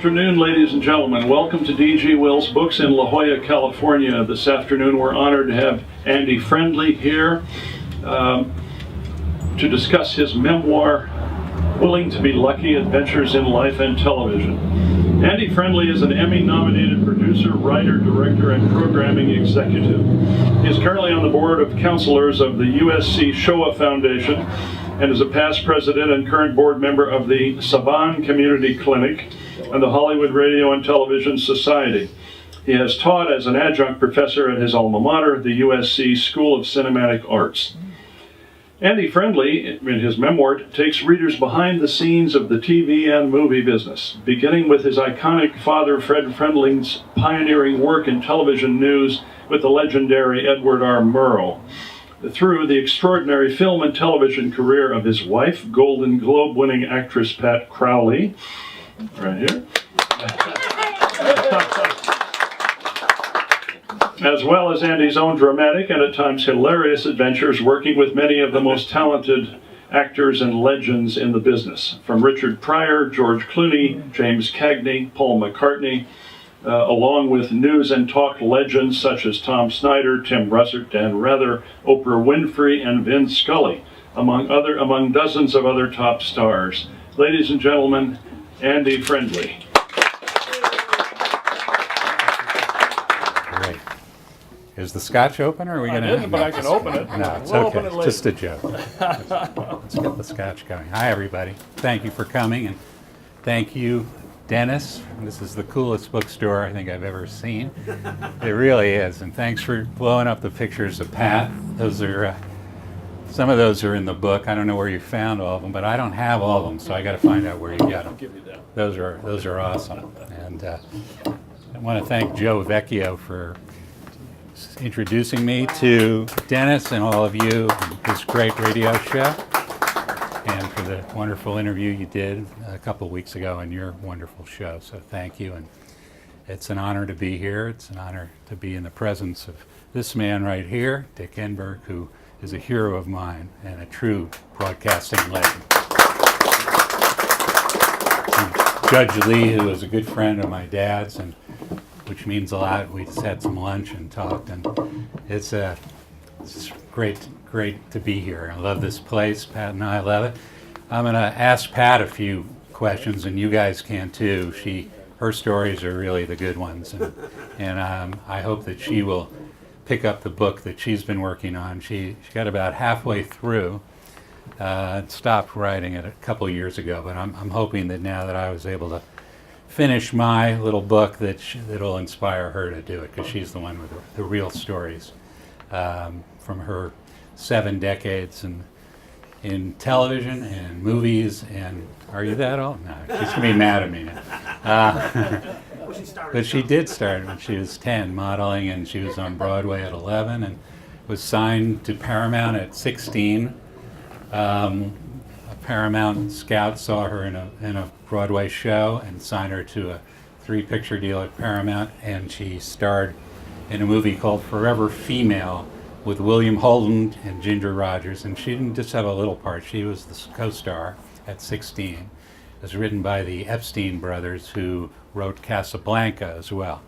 afternoon, ladies and gentlemen. Welcome to D.G. Wells Books in La Jolla, California. This afternoon we're honored to have Andy Friendly here to discuss his memoir, Willing to Be Lucky, Adventures in Life and Television. Andy Friendly is an Emmy-nominated producer, writer, director, and programming executive. He is currently on the board of counselors of the USC Shoah Foundation and is a past president and current board member of the Saban Community Clinic and the Hollywood Radio and Television Society. He has taught as an adjunct professor at his alma mater, the USC School of Cinematic Arts. Andy Friendly, in his memoir, takes readers behind the scenes of the TV and movie business, beginning with his iconic father, Fred Friendly's pioneering work in television news with the legendary Edward R. Murrow, through the extraordinary film and television career of his wife, Golden Globe-winning actress Pat Crowley, right here, as well as Andy's own dramatic and at times hilarious adventures working with many of the most talented actors and legends in the business, from Richard Pryor, George Clooney, James Cagney, Paul McCartney, along with news and talk legends such as Tom Snyder, Tim Russert, Dan Rather, Oprah Winfrey, and Vin Scully, among dozens of other top stars. Ladies and gentlemen, Andy Friendly. Great. Is the scotch open, or are we going to? I didn't, but I can open it. No, it's we'll okay. open it later. Just a joke. Let's get the scotch going. Hi, everybody. Thank you for coming, and thank you, Dennis. This is the coolest bookstore I think I've ever seen. It really is. And thanks for blowing up the pictures of Pat. Those are some of those are in the book. I don't know where you found all of them, but I don't have all of them, so I got to find out where you got them. I'll give you that. Those are awesome. And I want to thank Joe Vecchio for introducing me to Dennis and all of you and this great radio show, and for the wonderful interview you did a couple of weeks ago on your wonderful show. So thank you, and it's an honor to be here. It's an honor to be in the presence of this man right here, Dick Enberg, who is a hero of mine and a true broadcasting legend. And Judge Lee, who is a good friend of my dad's, and which means a lot. We just had some lunch and talked, and it's great to be here. I love this place. Pat and I love it. I'm going to ask Pat a few questions, and you guys can too. Her stories are really the good ones, and I hope that she will pick up the book that she's been working on. She got about halfway through, stopped writing it a couple years ago, but I'm hoping that now that I was able to finish my little book that'll inspire her to do it, because she's the one with the real stories from her 7 decades in television and movies. And are you that old? No, she's gonna be mad at me now. But she did start when she was 10 modeling, and she was on Broadway at 11 and was signed to Paramount at 16. A Paramount scout saw her in a Broadway show and signed her to a 3-picture deal at Paramount, and she starred in a movie called Forever Female with William Holden and Ginger Rogers. And she didn't just have a little part, she was the co-star at 16. It was written by the Epstein brothers, who wrote Casablanca as well.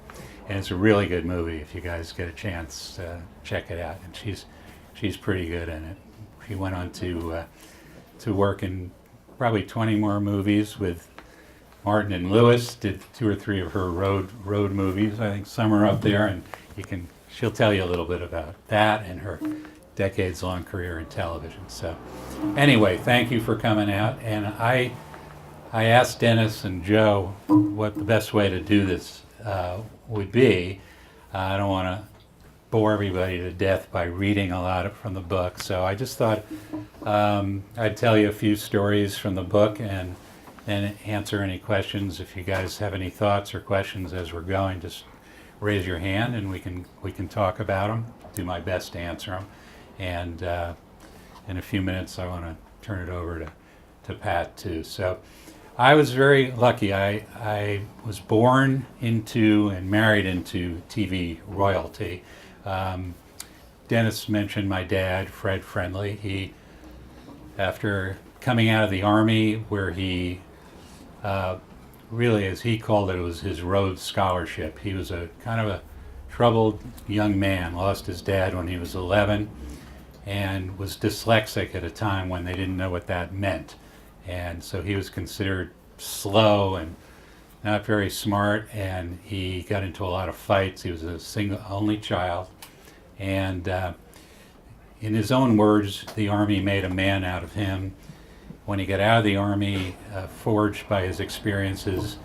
And it's a really good movie. If you guys get a chance, check it out. And she's pretty good in it. She went on to work in probably 20 more movies with Martin and Lewis. Did 2 or 3 of her road movies. I think some are up there, and she'll tell you a little bit about that and her decades-long career in television. So anyway, thank you for coming out. And I asked Dennis and Joe what the best way to do this would be. I don't want to bore everybody to death by reading a lot from the book, so I just thought I'd tell you a few stories from the book and answer any questions. If you guys have any thoughts or questions as we're going, just raise your hand and we can talk about them. Do my best to answer them. And in a few minutes, I want to turn it over to Pat too. So I was very lucky. I was born into and married into TV royalty. Dennis mentioned my dad, Fred Friendly. He, after coming out of the Army, where he really, as he called it, was his Rhodes Scholarship. He was a kind of a troubled young man, lost his dad when he was 11, and was dyslexic at a time when they didn't know what that meant. And so he was considered slow and not very smart, and he got into a lot of fights. He was a single, only child, and in his own words, the Army made a man out of him. When he got out of the Army, forged by his experiences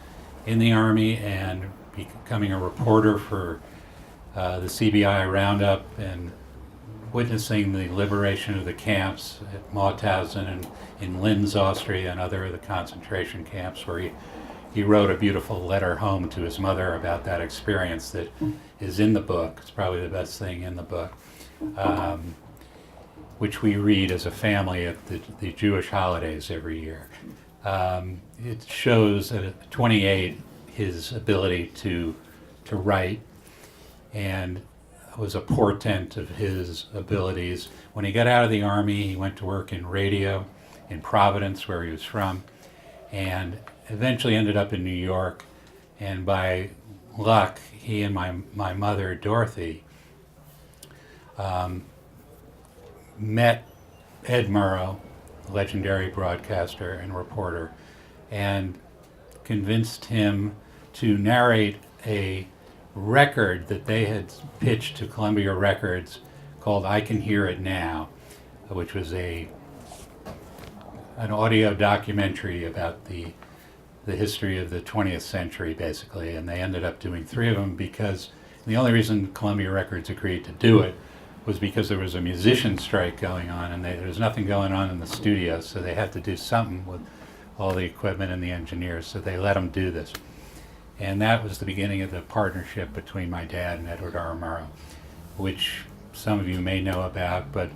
in the Army and becoming a reporter for the CBI Roundup and witnessing the liberation of the camps at Mauthausen and in Linz, Austria, and other of the concentration camps, where he wrote a beautiful letter home to his mother about that experience that is in the book. It's probably the best thing in the book, which we read as a family at the Jewish holidays every year. It shows at 28 his ability to write, and was a portent of his abilities. When he got out of the Army, he went to work in radio in Providence, where he was from, and eventually ended up in New York. And by luck, he and my mother, Dorothy, met Ed Murrow, legendary broadcaster and reporter, and convinced him to narrate a record that they had pitched to Columbia Records called I Can Hear It Now, which was an audio documentary about the history of the 20th century, basically. And they ended up doing 3 of them because the only reason Columbia Records agreed to do it was because there was a musician strike going on, and there was nothing going on in the studio, so they had to do something with all the equipment and the engineers, so they let them do this. And that was the beginning of the partnership between my dad and Edward R. Murrow, which some of you may know about, but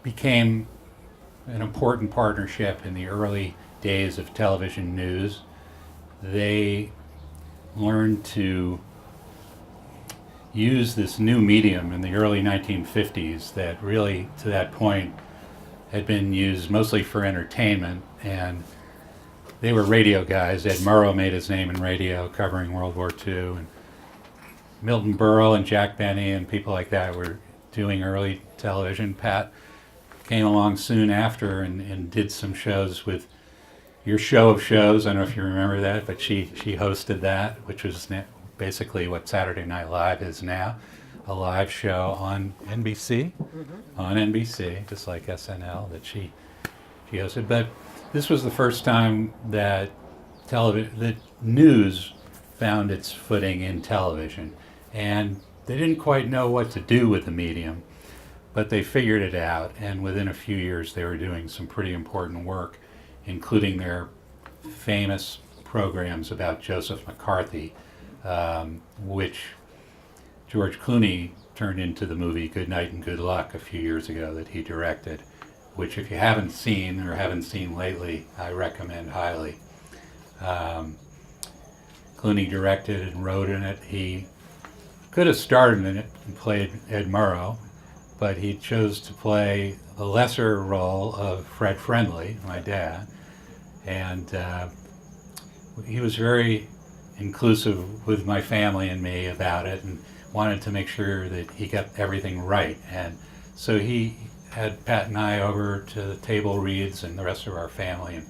became an important partnership in the early days of television news. They learned to use this new medium in the early 1950s that really, to that point, had been used mostly for entertainment, and they were radio guys. Ed Murrow made his name in radio covering World War II, and Milton Berle and Jack Benny and people like that were doing early television. Pat came along soon after and did some shows with Your Show of Shows. I don't know if you remember that, but she hosted that, which was basically what Saturday Night Live is now, a live show on NBC, on NBC, just like SNL that she hosted. But this was the first time that that news found its footing in television, and they didn't quite know what to do with the medium, but they figured it out, and within a few years they were doing some pretty important work, including their famous programs about Joseph McCarthy, which George Clooney turned into the movie Good Night and Good Luck a few years ago that he directed, which if you haven't seen or haven't seen lately, I recommend highly. Clooney directed and wrote in it. He could have starred in it and played Ed Murrow, but he chose to play the lesser role of Fred Friendly, my dad, and he was very inclusive with my family and me about it, and wanted to make sure that he got everything right. And so he had Pat and I over to the table reads, and the rest of our family and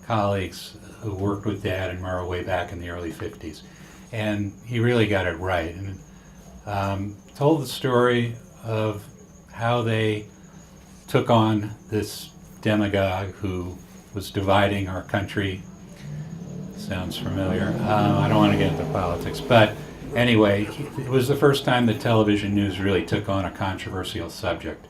colleagues who worked with Dad and Murrow way back in the early 50s. And he really got it right, and told the story of how they took on this demagogue who was dividing our country. Sounds familiar. I don't want to get into politics, but anyway, it was the first time that television news really took on a controversial subject,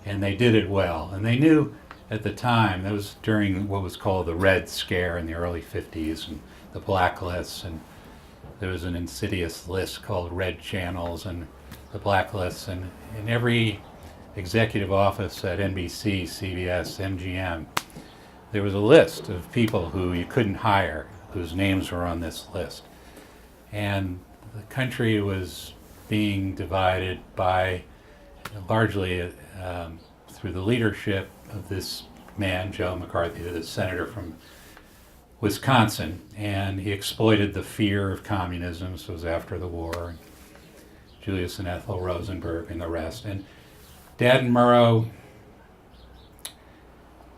and they did it well. And they knew at the time, that was during what was called the Red Scare in the early 50s, and the blacklists, and there was an insidious list called Red Channels and the blacklists, and in every executive office at NBC, CBS, MGM, there was a list of people who you couldn't hire, whose names were on this list. And the country was being divided by, largely through the leadership of this man, Joe McCarthy, the senator from Wisconsin, and he exploited the fear of communism. This was after the war, and Julius and Ethel Rosenberg and the rest. And Dad and Murrow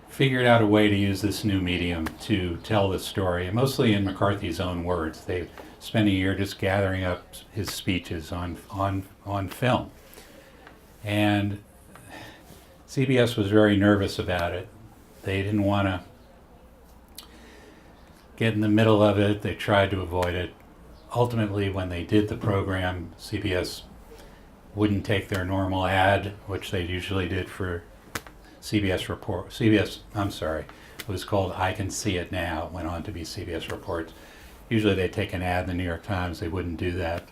figured out a way to use this new medium to tell the story, and mostly in McCarthy's own words. They spent a year just gathering up his speeches on film. And CBS was very nervous about it. They didn't want to get in the middle of it. They tried to avoid it. Ultimately, when they did the program, CBS wouldn't take their normal ad, which they usually did for it was called I Can See It Now. It went on to be CBS Reports. Usually they take an ad in the New York Times. They wouldn't do that.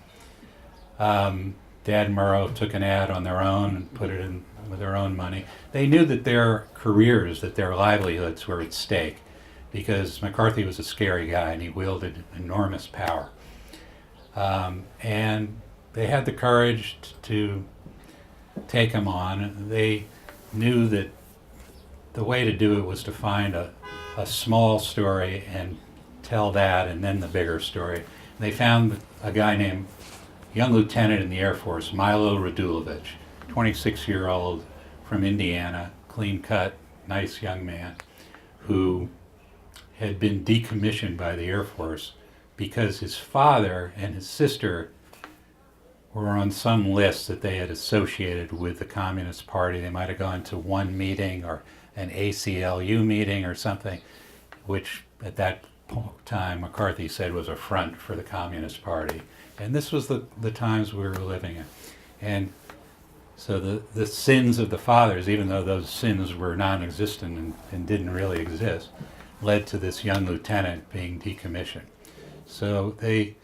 Dad and Murrow took an ad on their own and put it in with their own money. They knew that their careers, that their livelihoods were at stake, because McCarthy was a scary guy and he wielded enormous power. And they had the courage to take him on. They knew that the way to do it was to find a small story and tell that, and then the bigger story. They found a guy named young lieutenant in the Air Force, Milo Radulovich, 26-year-old from Indiana, clean cut, nice young man, who had been decommissioned by the Air Force because his father and his sister were on some list that they had associated with the Communist Party. They might have gone to one meeting or an ACLU meeting or something, which at that time McCarthy said was a front for the Communist Party. And this was the times we were living in. And so the sins of the fathers, even though those sins were non-existent and didn't really exist, led to this young lieutenant being decommissioned. So they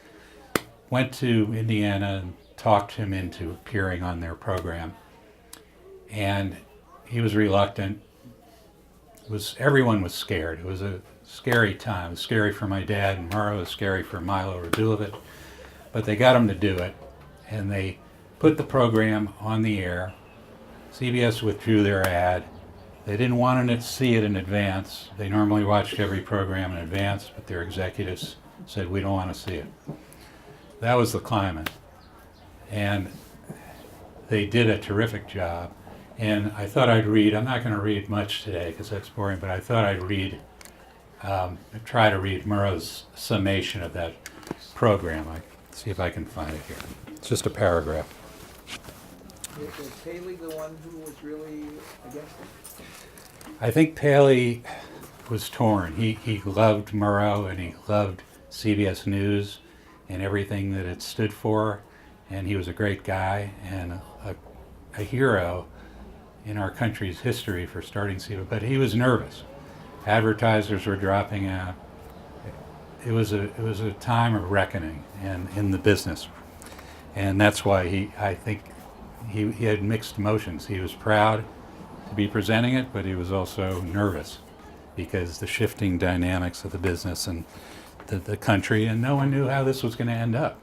went to Indiana and talked him into appearing on their program. And he was reluctant. Everyone was scared. It was a scary time. It was scary for my dad and Murrow. It was scary for Milo Radulovich. But they got him to do it, and they put the program on the air. CBS withdrew their ad. They didn't want to see it in advance. They normally watched every program in advance, but their executives said, we don't want to see it. That was the climate. And they did a terrific job. And I thought I'd read, I'm not going to read much today because that's boring, but I thought I'd try to read Murrow's summation of that program. See if I can find it here. It's just a paragraph. Was Paley the one who was really against it? I think Paley was torn. He loved Murrow and he loved CBS News and everything that it stood for, and he was a great guy and a hero in our country's history for starting CBS. But he was nervous. Advertisers were dropping out. It was a time of reckoning in the business, and that's why I think he had mixed emotions. He was proud to be presenting it, but he was also nervous because the shifting dynamics of the business and the country, and no one knew how this was going to end up.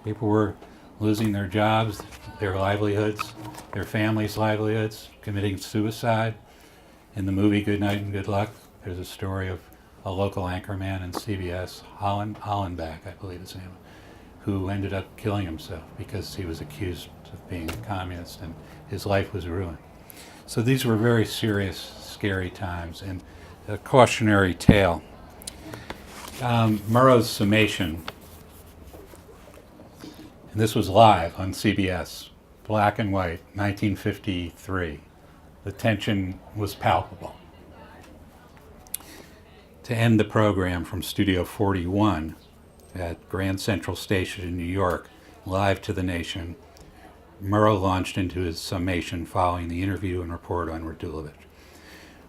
People were losing their jobs, their livelihoods, their families' livelihoods, committing suicide. In the movie Good Night and Good Luck, there's a story of a local anchorman in CBS, Hollenbach, I believe his name, who ended up killing himself because he was accused of being a communist and his life was ruined. So these were very serious, scary times, and a cautionary tale. Murrow's summation, and this was live on CBS, black and white, 1953. The tension was palpable. To end the program from Studio 41 at Grand Central Station in New York, live to the nation, Murrow launched into his summation following the interview and report on Radulovich.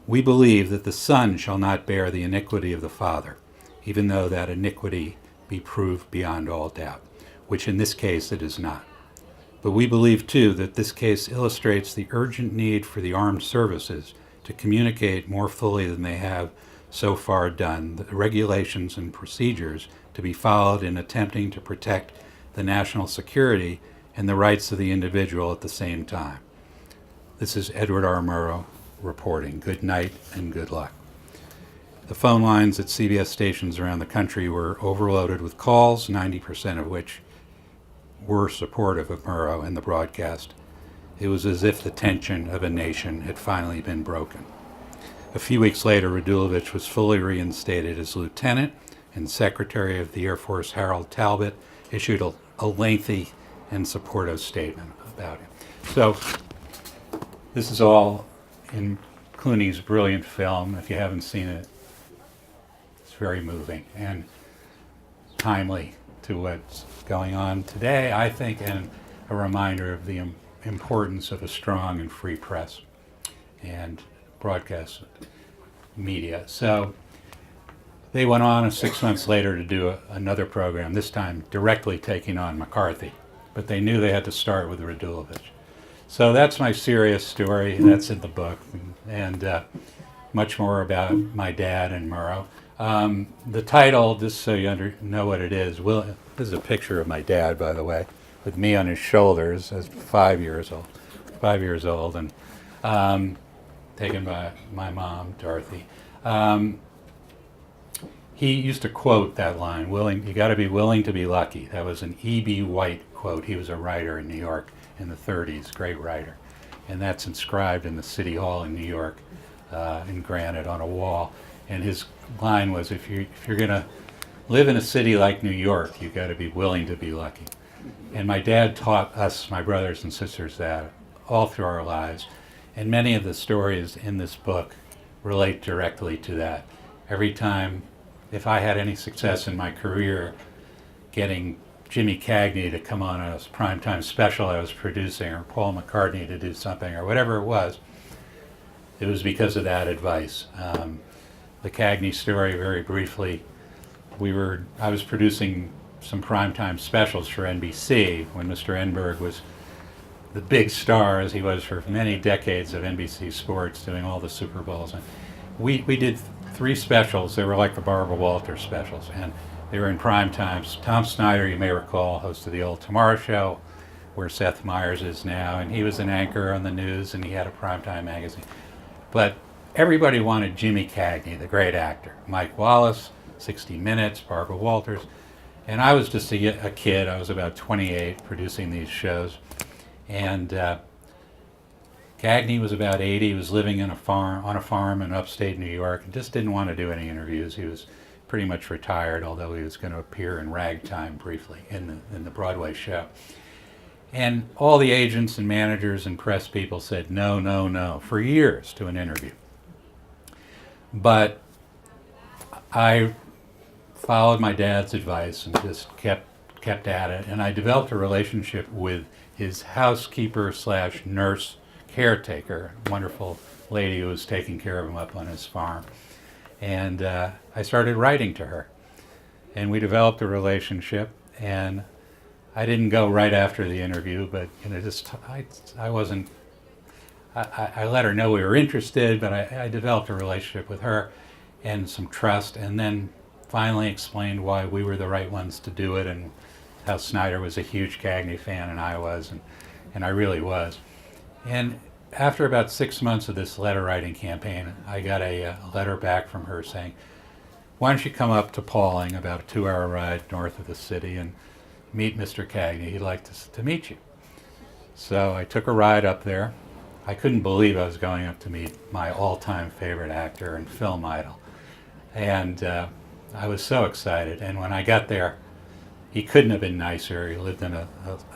We believe that the son shall not bear the iniquity of the father, even though that iniquity be proved beyond all doubt, which in this case it is not. But we believe, too, that this case illustrates the urgent need for the armed services to communicate more fully than they have so far done the regulations and procedures to be followed in attempting to protect the national security and the rights of the individual at the same time. This is Edward R. Murrow reporting. Good night and good luck. The phone lines at CBS stations around the country were overloaded with calls, 90% of which were supportive of Murrow and the broadcast. It was as if the tension of a nation had finally been broken. A few weeks later, Radulovich was fully reinstated as lieutenant, and Secretary of the Air Force Harold Talbot issued a lengthy and supportive statement about him. So this is all in Clooney's brilliant film. If you haven't seen it, it's very moving and timely to what's going on today, I think, and a reminder of the importance of a strong and free press and broadcast media. So they went on 6 months later to do another program, this time directly taking on McCarthy. But they knew they had to start with Radulovich. So that's my serious story. That's in the book. And much more about my dad and Murrow. The title, just so you know what it is, this is a picture of my dad, by the way, with me on his shoulders as 5 years old, and taken by my mom, Dorothy. He used to quote that line, you got to be willing to be lucky. That was an E.B. White quote. He was a writer in New York in the 30s, great writer. And that's inscribed in the City Hall in New York, in granite on a wall. And his line was, if you're going to live in a city like New York, you've got to be willing to be lucky. And my dad taught us, my brothers and sisters, that all through our lives. And many of the stories in this book relate directly to that. Every time, if I had any success in my career getting Jimmy Cagney to come on a primetime special I was producing, or Paul McCartney to do something, or whatever it was because of that advice. The Cagney story, very briefly, I was producing some primetime specials for NBC when Mr. Enberg was the big star, as he was for many decades of NBC Sports, doing all the Super Bowls. And we did 3 specials. They were like the Barbara Walters specials, and they were in prime times. Tom Snyder, you may recall, hosted the old Tomorrow Show, where Seth Meyers is now, and he was an anchor on the news, and he had a primetime magazine. But everybody wanted Jimmy Cagney, the great actor. Mike Wallace, 60 Minutes, Barbara Walters. And I was just a kid. I was about 28 producing these shows. And Cagney was about 80. He was living on a farm in upstate New York, and just didn't want to do any interviews. He was pretty much retired, although he was going to appear in Ragtime briefly in the Broadway show. And all the agents and managers and press people said no, no, no, for years to an interview. But I followed my dad's advice and just kept at it, and I developed a relationship with his housekeeper / nurse caretaker, wonderful lady who was taking care of him up on his farm. And I started writing to her, and we developed a relationship. And I didn't go right after the interview, but I let her know we were interested, but I developed a relationship with her and some trust, and then finally explained why we were the right ones to do it, and how Snyder was a huge Cagney fan, and I was, and I really was. And after about 6 months of this letter writing campaign, I got a letter back from her saying, why don't you come up to Pauling, about a 2-hour ride north of the city, and meet Mr. Cagney. He'd like to meet you. So I took a ride up there. I couldn't believe I was going up to meet my all-time favorite actor and film idol. And I was so excited. And when I got there, he couldn't have been nicer. He lived in a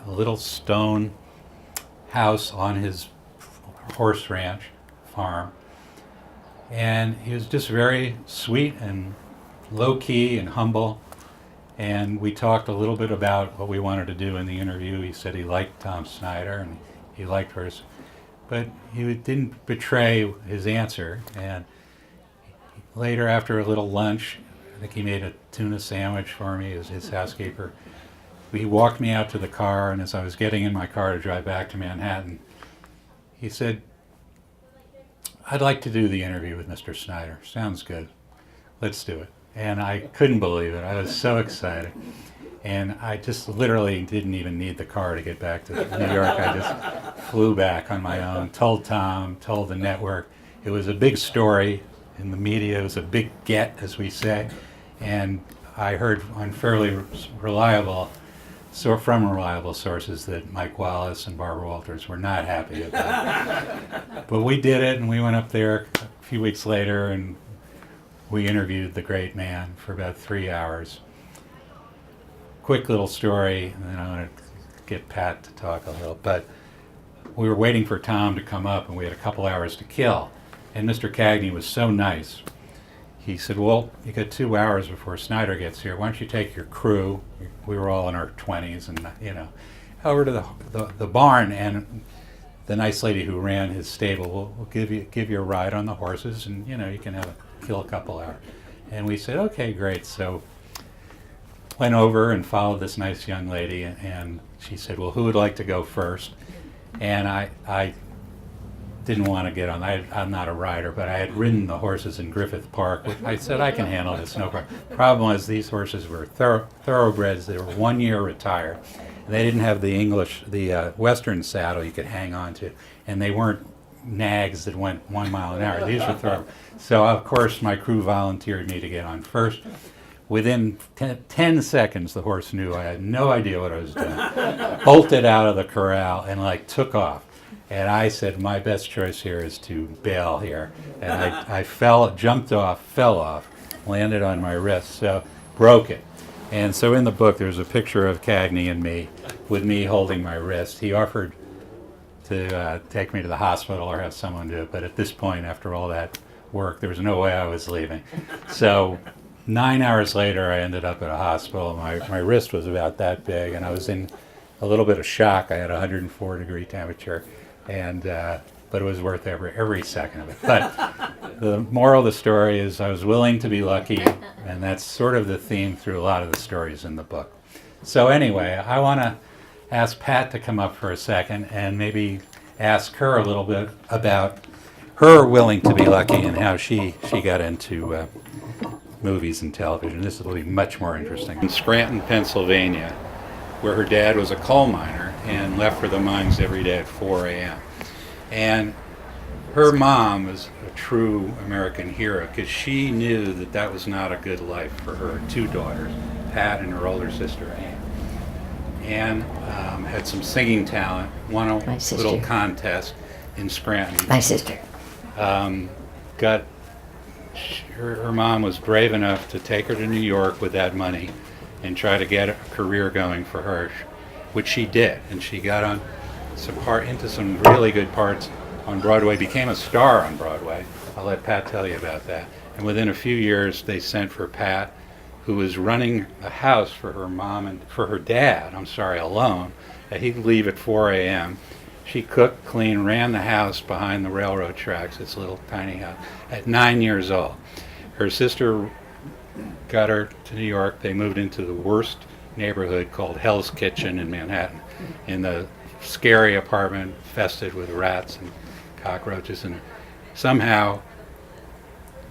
little stone house on his horse ranch farm. And he was just very sweet and low-key and humble. And we talked a little bit about what we wanted to do in the interview. He said he liked Tom Snyder and he liked hers, but he didn't betray his answer. And later, after a little lunch, I think he made a tuna sandwich for me as his housekeeper. He walked me out to the car, and as I was getting in my car to drive back to Manhattan, he said, I'd like to do the interview with Mr. Snyder. Sounds good. Let's do it. And I couldn't believe it. I was so excited. And I just literally didn't even need the car to get back to New York. I just flew back on my own, told Tom, told the network. It was a big story in the media. It was a big get, as we say. And I heard on fairly reliable sources that Mike Wallace and Barbara Walters were not happy about it. But we did it, and we went up there a few weeks later, and we interviewed the great man for about 3 hours. Quick little story, and then I want to get Pat to talk a little. But we were waiting for Tom to come up, and we had a couple hours to kill. And Mr. Cagney was so nice. He said, well, you got 2 hours before Snyder gets here. Why don't you take your crew? We were all in our 20s, and over to the barn, and the nice lady who ran his stable will give you a ride on the horses, and you can kill a couple hours. And we said, okay, great. So went over and followed this nice young lady, and she said, well, who would like to go first? And I didn't want to get on. I'm not a rider, but I had ridden the horses in Griffith Park. Which I said, I can handle this, no problem. Problem was, these horses were thoroughbreds. They were 1 year retired. They didn't have the Western saddle you could hang on to, and they weren't nags that went 1 mile an hour. These were thoroughbreds. So, of course, my crew volunteered me to get on first. Within 10 seconds, the horse knew I had no idea what I was doing. Bolted out of the corral and took off. And I said, my best choice here is to bail here. And I jumped off, fell off, landed on my wrist, so broke it. And so in the book, there's a picture of Cagney and me, with me holding my wrist. He offered to take me to the hospital or have someone do it, but at this point, after all that work, there was no way I was leaving. So 9 hours later, I ended up at a hospital. My wrist was about that big, and I was in a little bit of shock. I had a 104-degree temperature, but it was worth every second of it. But the moral of the story is I was willing to be lucky, and that's sort of the theme through a lot of the stories in the book. So anyway, I want to ask Pat to come up for a second and maybe ask her a little bit about her willing to be lucky and how she got into movies and television. This will be much more interesting. In Scranton, Pennsylvania, where her dad was a coal miner and left for the mines every day at 4 a.m. And her mom was a true American hero because she knew that was not a good life for her two daughters, Pat and her older sister, Ann. Ann had some singing talent, won a little contest in Scranton. My sister. Her mom was brave enough to take her to New York with that money and try to get a career going for her, which she did. And she got into some really good parts on Broadway, became a star on Broadway. I'll let Pat tell you about that. And within a few years, they sent for Pat, who was running a house for her mom and for her dad, alone. He'd leave at 4 a.m. She cooked, cleaned, ran the house behind the railroad tracks, this little tiny house, at 9 years old. Her sister got her to New York. They moved into the worst neighborhood called Hell's Kitchen in Manhattan, in the scary apartment infested with rats and cockroaches. And somehow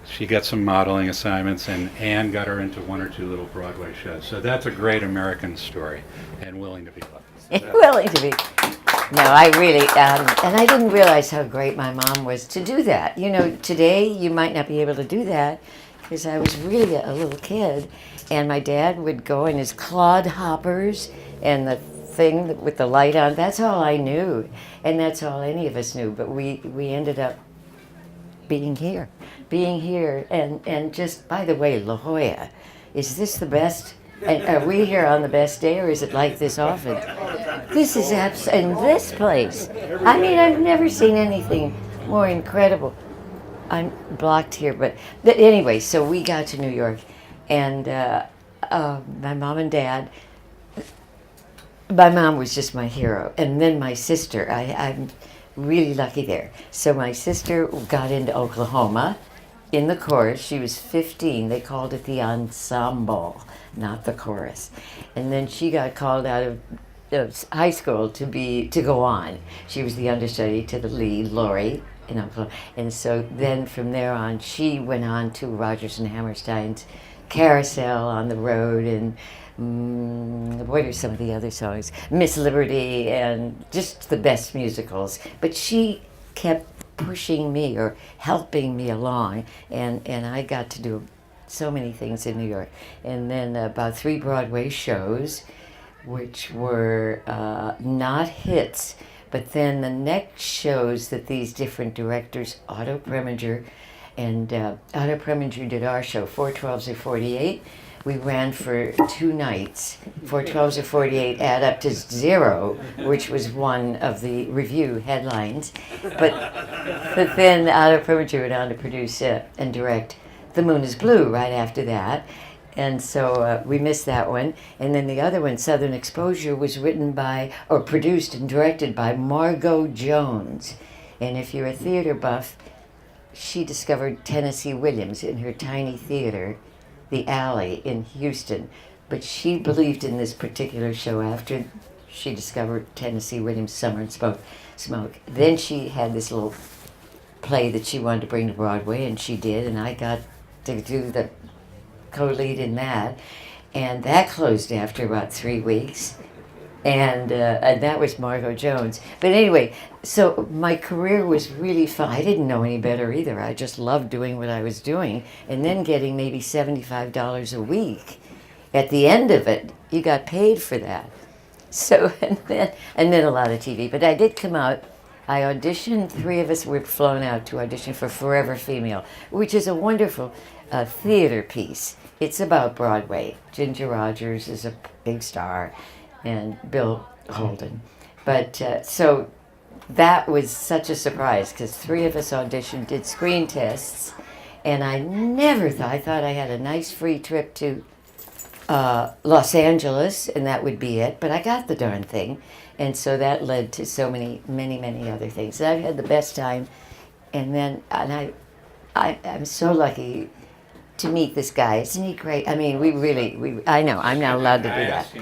she got some modeling assignments, and Anne got her into one or two little Broadway shows. So that's a great American story, and willing to be loved. Willing to be. No, I really, and I didn't realize how great my mom was to do that. You know, today you might not be able to do that because I was really a little kid, and my dad would go in his clodhoppers and the thing with the light on. That's all I knew, and that's all any of us knew. But we ended up being here, and just, by the way, La Jolla, is this the best? And are we here on the best day, or is it like this often? This is in this place. I mean, I've never seen anything more incredible. I'm blocked here, but anyway, so we got to New York, and my mom and dad. My mom was just my hero, and then my sister. I'm really lucky there. So my sister got into Oklahoma in the chorus. She was 15. They called it the ensemble, not the chorus. And then she got called out of high school to go on. She was the understudy to the lead, Lori, in Oklahoma. And so then from there on, she went on to Rodgers and Hammerstein's Carousel on the Road, and what are some of the other songs? Miss Liberty, and just the best musicals. But she kept pushing me or helping me along, and I got to do so many things in New York. And then about 3 Broadway shows, which were not hits, but then the next shows that these different directors, Otto Preminger, and Otto Preminger did our show, 412s or 48. We ran for 2 nights. 412s or 48 add up to 0, which was one of the review headlines. But then Otto Preminger went on to produce and direct The Moon is Blue right after that. And so we missed that one. And then the other one, Southern Exposure, was written by, or produced and directed by Margot Jones. And if you're a theater buff, she discovered Tennessee Williams in her tiny theater, The Alley in Houston. But she believed in this particular show after she discovered Tennessee Williams' Summer and Smoke. Then she had this little play that she wanted to bring to Broadway, and she did, and I got to do the co-lead in that. And that closed after about 3 weeks. And that was Margot Jones. But anyway, so my career was really fun. I didn't know any better either. I just loved doing what I was doing. And then getting maybe $75 a week. At the end of it, you got paid for that. So, and then a lot of TV. But I did come out. I auditioned. 3 of us were flown out to audition for Forever Female, which is a wonderful theater piece. It's about Broadway. Ginger Rogers is a big star, and Bill Holden. But so that was such a surprise because 3 of us auditioned, did screen tests, and I never thought, I thought I had a nice free trip to Los Angeles, and that would be it. But I got the darn thing, and so that led to so many other things. And I've had the best time, and then I'm so lucky to meet this guy. Isn't he great? I mean, I know, I'm not allowed to do that.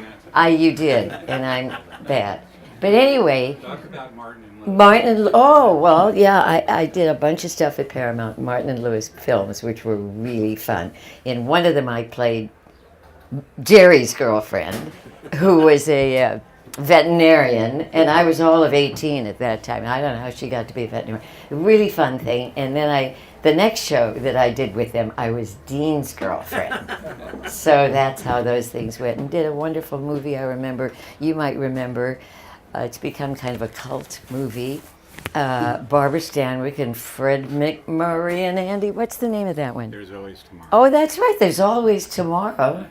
You did, and I'm bad. But anyway. Talk about Martin and Lewis. Oh, well, yeah, I did a bunch of stuff at Paramount, Martin and Lewis films, which were really fun. In one of them, I played Jerry's girlfriend, who was a veterinarian, and I was all of 18 at that time. I don't know how she got to be a veterinarian. A really fun thing. And then the next show that I did with them, I was Dean's girlfriend. So that's how those things went. And did a wonderful movie, I remember. You might remember. It's become kind of a cult movie. Barbara Stanwyck and Fred McMurray and Andy. What's the name of that one? There's Always Tomorrow. Oh, that's right. There's Always Tomorrow.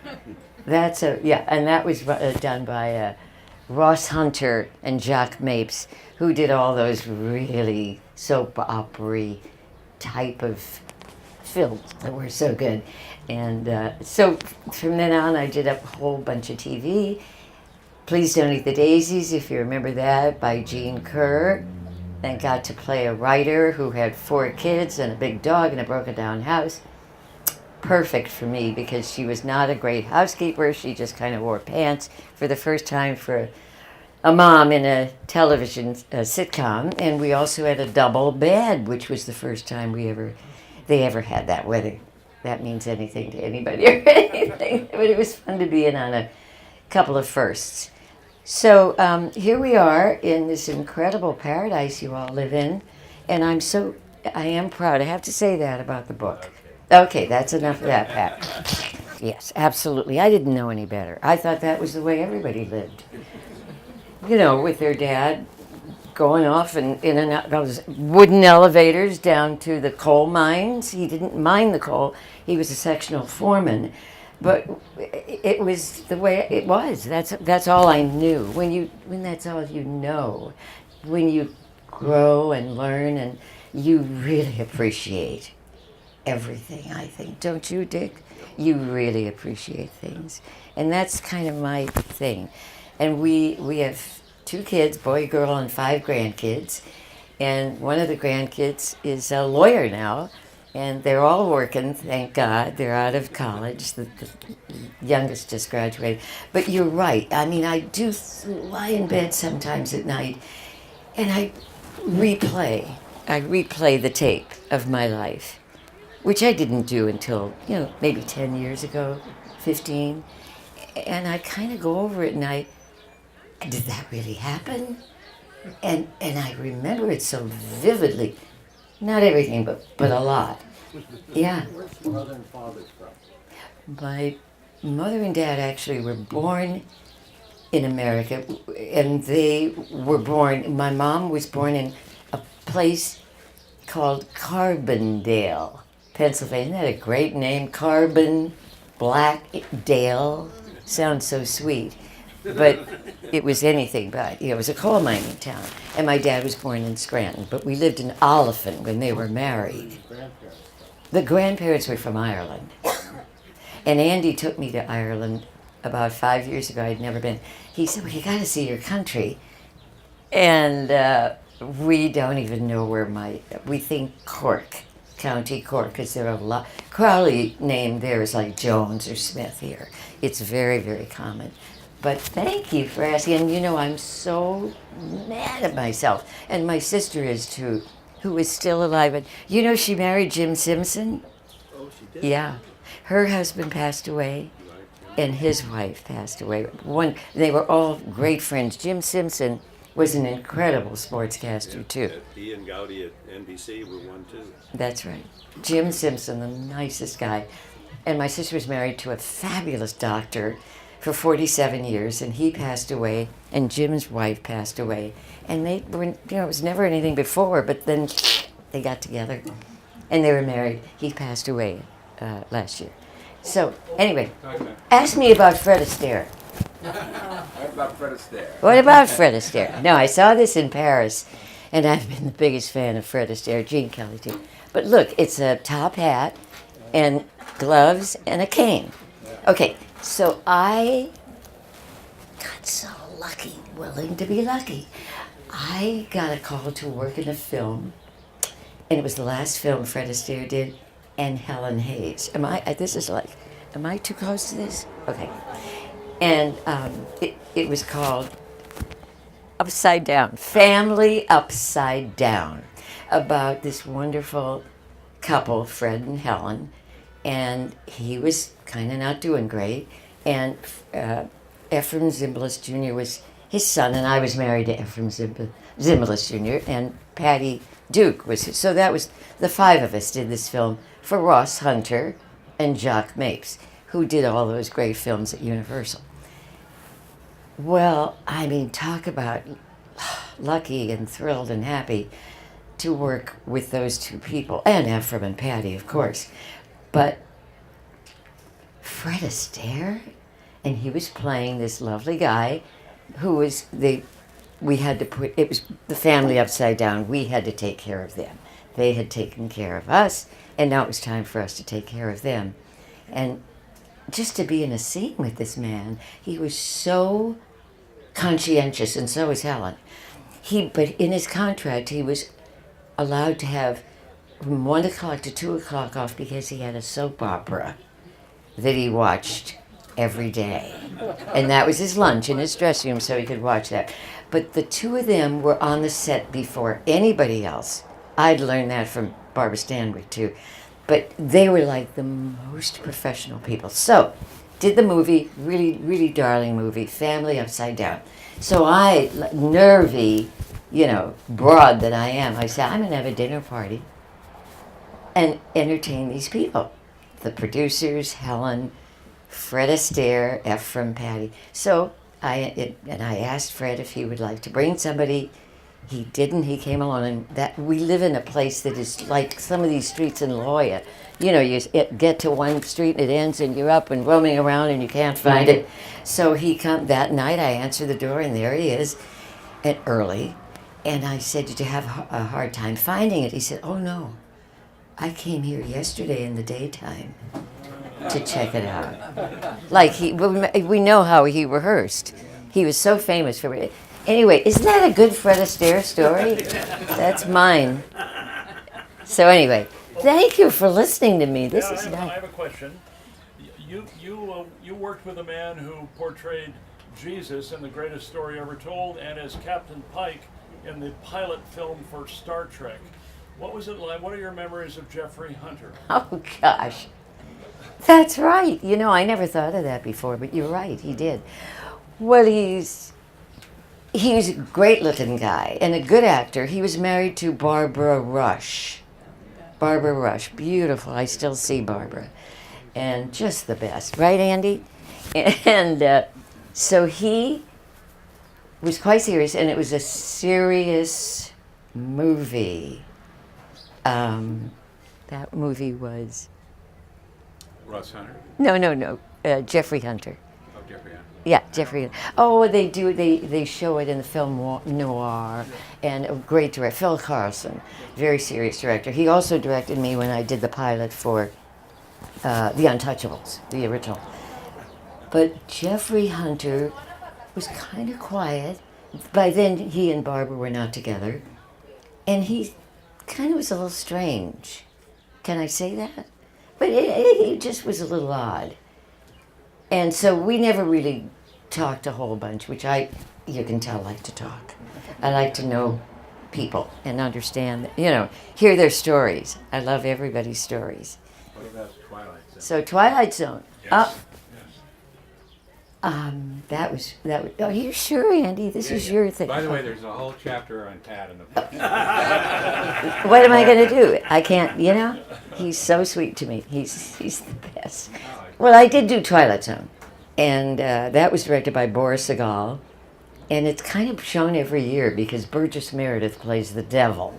And that was done by Ross Hunter and Jacques Mapes, who did all those really soap opera type of films that were so good. And so from then on, I did a whole bunch of TV. Please Don't Eat the Daisies, if you remember that, by Jean Kerr. And got to play a writer who had 4 kids and a big dog and a broken down house. Perfect for me because she was not a great housekeeper. She just kind of wore pants for the first time for a mom in a television sitcom. And we also had a double bed, which was the first time they ever had that, whether that means anything to anybody or anything. But it was fun to be in on a couple of firsts. So here we are in this incredible paradise you all live in, and I am proud. I have to say that about the book. Okay, that's enough of that, Pat. Yes, absolutely. I didn't know any better. I thought that was the way everybody lived. You know, with their dad going off and in and out those wooden elevators down to the coal mines. He didn't mind the coal. He was a sectional foreman. But it was the way it was. That's all I knew. When that's all you know, when you grow and learn, and you really appreciate everything. I think, don't you, Dick? You really appreciate things, and that's kind of my thing. And we have 2 kids, boy, girl, and 5 grandkids, and one of the grandkids is a lawyer now. And they're all working, thank God. They're out of college. The youngest just graduated. But you're right. I mean, I do lie in bed sometimes at night, and I replay the tape of my life, which I didn't do until, maybe 10 years ago, 15. And I kind of go over it, and did that really happen? And I remember it so vividly. Not everything, but a lot. Yeah. Where's your mother and father from? My mother and dad actually were born in America, and they were born, my mom was born in a place called Carbondale, Pennsylvania. Isn't that a great name? Carbon, Black Dale. Sounds so sweet. But it was anything but. It was a coal mining town. And my dad was born in Scranton, but we lived in Oliphant when they were married. The grandparents were from Ireland. And Andy took me to Ireland about 5 years ago. I'd never been. He said, well, you got to see your country. And we don't even know where we think Cork, County Cork, because there are a lot. Crowley name there is like Jones or Smith here. It's very, very common. But thank you for asking. And you know, I'm so mad at myself. And my sister is too, who is still alive. And you know, she married Jim Simpson. Oh, she did? Yeah. Her husband passed away, and his wife passed away. They were all great friends. Jim Simpson was an incredible sportscaster, too. He and Gowdy at NBC were one, too. That's right. Jim Simpson, the nicest guy. And my sister was married to a fabulous doctor for 47 years, and he passed away, and Jim's wife passed away. And they were, you know, it was never anything before, but then they got together, and they were married. He passed away last year. So, anyway, ask me about Fred Astaire. What about Fred Astaire? What about Fred Astaire? No, I saw this in Paris, and I've been the biggest fan of Fred Astaire, Gene Kelly too. But look, it's a top hat and gloves and a cane. Okay, so I got so lucky, willing to be lucky. I got a call to work in a film, and it was the last film Fred Astaire did, and Helen Hayes. Am I too close to this? Okay. And it was called Upside Down, Family Upside Down, about this wonderful couple, Fred and Helen, and he was kind of not doing great, and Ephraim Zimbalist Jr. was his son, and I was married to Ephraim Zimbalist Jr., and Patty Duke was his. So that was, the five of us did this film for Ross Hunter and Jacques Mapes, who did all those great films at Universal. Well, I mean, talk about lucky and thrilled and happy to work with those two people, and Ephraim and Patty, of course. But Fred Astaire, and he was playing this lovely guy who was we had to put, it was the family upside down. We had to take care of them. They had taken care of us, and now it was time for us to take care of them. And just to be in a scene with this man, he was so conscientious, and so was Helen. But in his contract, he was allowed to have from 1 o'clock to 2 o'clock off because he had a soap opera that he watched every day. And that was his lunch in his dressing room, so he could watch that. But the two of them were on the set before anybody else. I'd learned that from Barbara Stanwyck, too. But they were like the most professional people. So, did the movie, really, really darling movie, Family Upside Down. So I, nervy, broad that I am, I said, I'm going to have a dinner party and entertain these people. The producers, Helen, Fred Astaire, Ephraim, Patty. So I asked Fred if he would like to bring somebody. He didn't. He came along, and that we live in a place that is like some of these streets in La Jolla. You get to one street and it ends, and you're up and roaming around and you can't find it. So he come that night. I answered the door, and there he is, at early. And I said, "Did you have a hard time finding it?" He said, "Oh no, I came here yesterday in the daytime to check it out." Like we know how he rehearsed. He was so famous for it. Anyway, isn't that a good Fred Astaire story? That's mine. So anyway, thank you for listening to me. This is nice. I have a question. You worked with a man who portrayed Jesus in The Greatest Story Ever Told and as Captain Pike in the pilot film for Star Trek. What was it like? What are your memories of Jeffrey Hunter? Oh gosh, that's right. I never thought of that before, but you're right. He did. Well, he's a great looking guy and a good actor. He was married to Barbara Rush. Barbara Rush, beautiful. I still see Barbara, and just the best, right, Andy? And so he was quite serious, and it was a serious movie. That movie was Russ Hunter. no, Jeffrey Hunter. Oh, Jeffrey Hunter. Yeah, Jeffrey. Oh, they do. They show it in the film noir, and a great director, Phil Carlson, very serious director. He also directed me when I did the pilot for The Untouchables, the original. But Jeffrey Hunter was kind of quiet. By then, he and Barbara were not together, and he kind of was a little strange. Can I say that? But it just was a little odd. And so we never really talked a whole bunch, which you can tell, like to talk. I like to know people and understand, hear their stories. I love everybody's stories. What about Twilight Zone? So Twilight Zone. Yes. That was. Are you sure, Andy? This is your thing. By the way, there's a whole chapter on Pat in the book. What am I going to do? I can't. He's so sweet to me. He's the best. Well, I did do Twilight Zone, and that was directed by Boris Sagal, and it's kind of shown every year because Burgess Meredith plays the devil,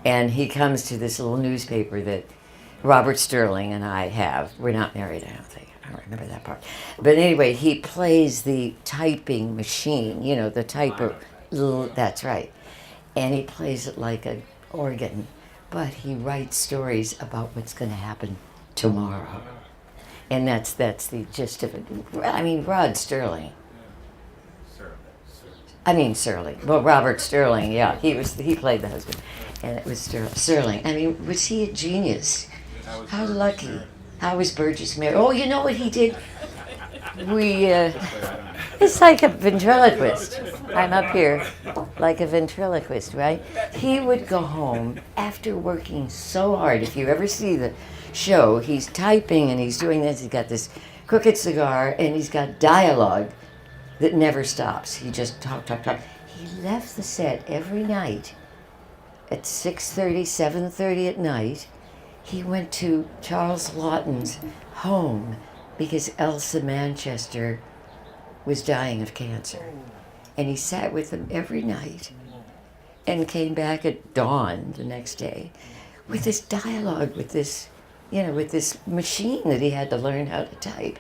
and he comes to this little newspaper that Robert Sterling and I have. We're not married, I don't think. I don't remember that part. But anyway, he plays the typing machine, the typer. That's right. And he plays it like an organ. But he writes stories about what's going to happen tomorrow. And that's the gist of it. I mean, Rod Sterling. Sterling. Well, Robert Sterling, yeah. He played the husband. And it was Sterling. I mean, was he a genius? How lucky. How was Burgess Meredith? Oh, you know what he did? It's like a ventriloquist. I'm up here like a ventriloquist, right? He would go home after working so hard. If you ever see the show, he's typing and he's doing this. He's got this crooked cigar and he's got dialogue that never stops. He just talk. He left the set every night at 6:30, 7:30 at night. He went to Charles Lawton's home because Elsa Manchester was dying of cancer. And he sat with him every night and came back at dawn the next day with this dialogue, with this machine that he had to learn how to type.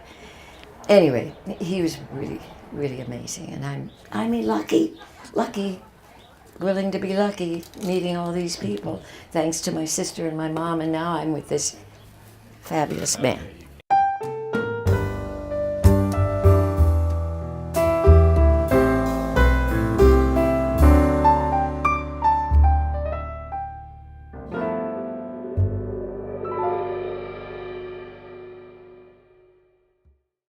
Anyway, he was really, really amazing. And I'm lucky, willing to be lucky, meeting all these people, thanks to my sister and my mom, and now I'm with this fabulous man.